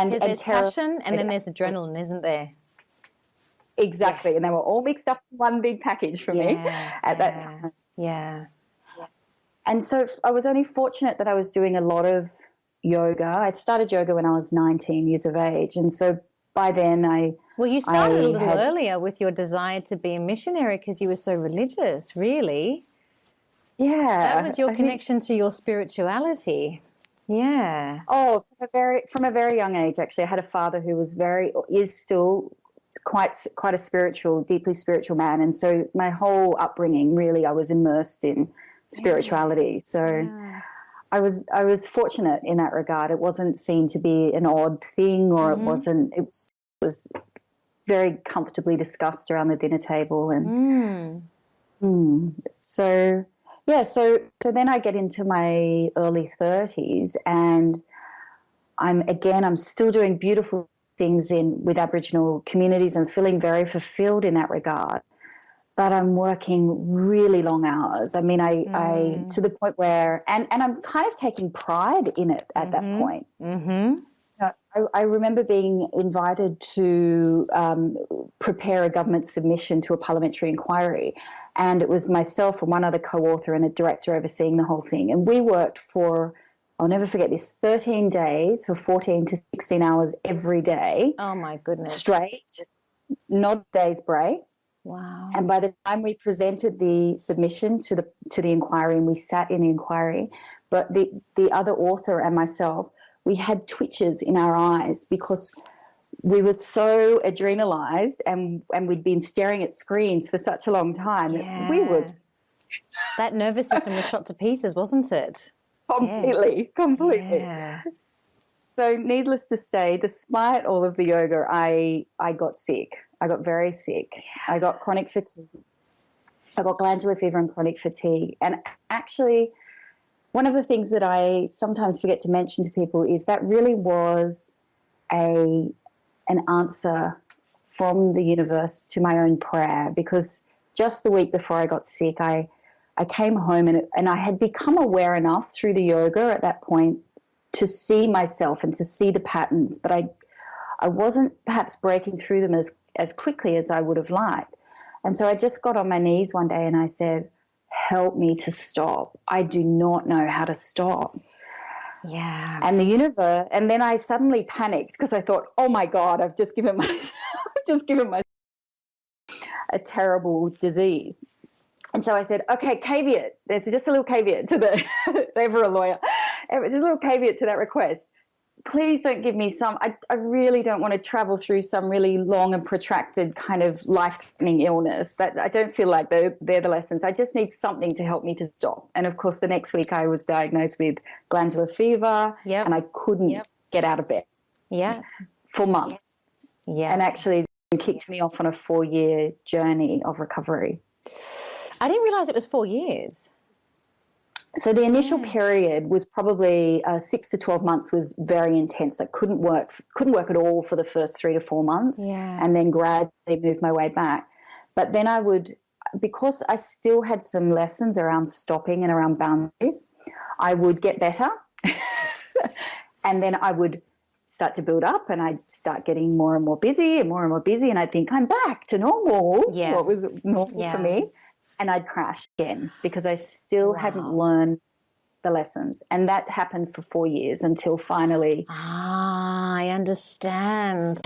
Because there's passion and then there's adrenaline, isn't there? Exactly. Yeah. And they were all mixed up in one big package for me at that time. Yeah. And so I was only fortunate that I was doing a lot of yoga. I started yoga when I was 19 years of age. And so by then Well, you started a little earlier with your desire to be a missionary because you were so religious, really. Yeah. That was your connection to your spirituality. Yeah. Oh, from a very young age, actually. I had a father who is still quite a spiritual, deeply spiritual man. And so my whole upbringing, really, I was immersed in spirituality. So I was fortunate in that regard. It wasn't seen to be an odd thing, or it was very comfortably discussed around the dinner table. And so then I get into my early 30s, and I'm still doing beautiful things with Aboriginal communities and feeling very fulfilled in that regard. But I'm working really long hours. I mean, I to the point where, and I'm kind of taking pride in it at that point. Mm-hmm. I remember being invited to prepare a government submission to a parliamentary inquiry, and it was myself and one other co-author and a director overseeing the whole thing. And we worked for, I'll never forget this, 13 days for 14 to 16 hours every day. Oh, my goodness. Straight, not a day's break. Wow. And by the time we presented the submission to the inquiry and we sat in the inquiry, but the other author and myself, we had twitches in our eyes because we were so adrenalized and we'd been staring at screens for such a long time that we would. That nervous system was shot to pieces, wasn't it? Completely. Yeah. So needless to say, despite all of the yoga, I got sick. I got very sick. Yeah. I got chronic fatigue. I got glandular fever and chronic fatigue. And actually, one of the things that I sometimes forget to mention to people is that really was an answer from the universe to my own prayer, because just the week before I got sick, I came home and I had become aware enough through the yoga at that point to see myself and to see the patterns, but I wasn't perhaps breaking through them as quickly as I would have liked. And so I just got on my knees one day and I said, help me to stop. I do not know how to stop. Yeah. And the universe, and then I suddenly panicked because I thought, oh my God, I've just given my a terrible disease. And so I said, okay, caveat. There's just a little caveat to they were a lawyer. There's a little caveat to that request. Please don't give me I really don't want to travel through some really long and protracted kind of life-threatening illness. That I don't feel like they're the lessons. I just need something to help me to stop. And of course, the next week I was diagnosed with glandular fever and I couldn't get out of bed for months. Yeah. And actually it kicked me off on a 4-year journey of recovery. I didn't realize it was 4 years. So the initial period was probably 6 to 12 months was very intense. I couldn't work at all for the first 3 to 4 months and then gradually moved my way back. But then I would, because I still had some lessons around stopping and around boundaries, I would get better and then I would start to build up and I'd start getting more and more busy and I'd think I'm back to normal, what was normal for me. And I'd crash again because I still hadn't learned the lessons. And that happened for 4 years until finally. I understand.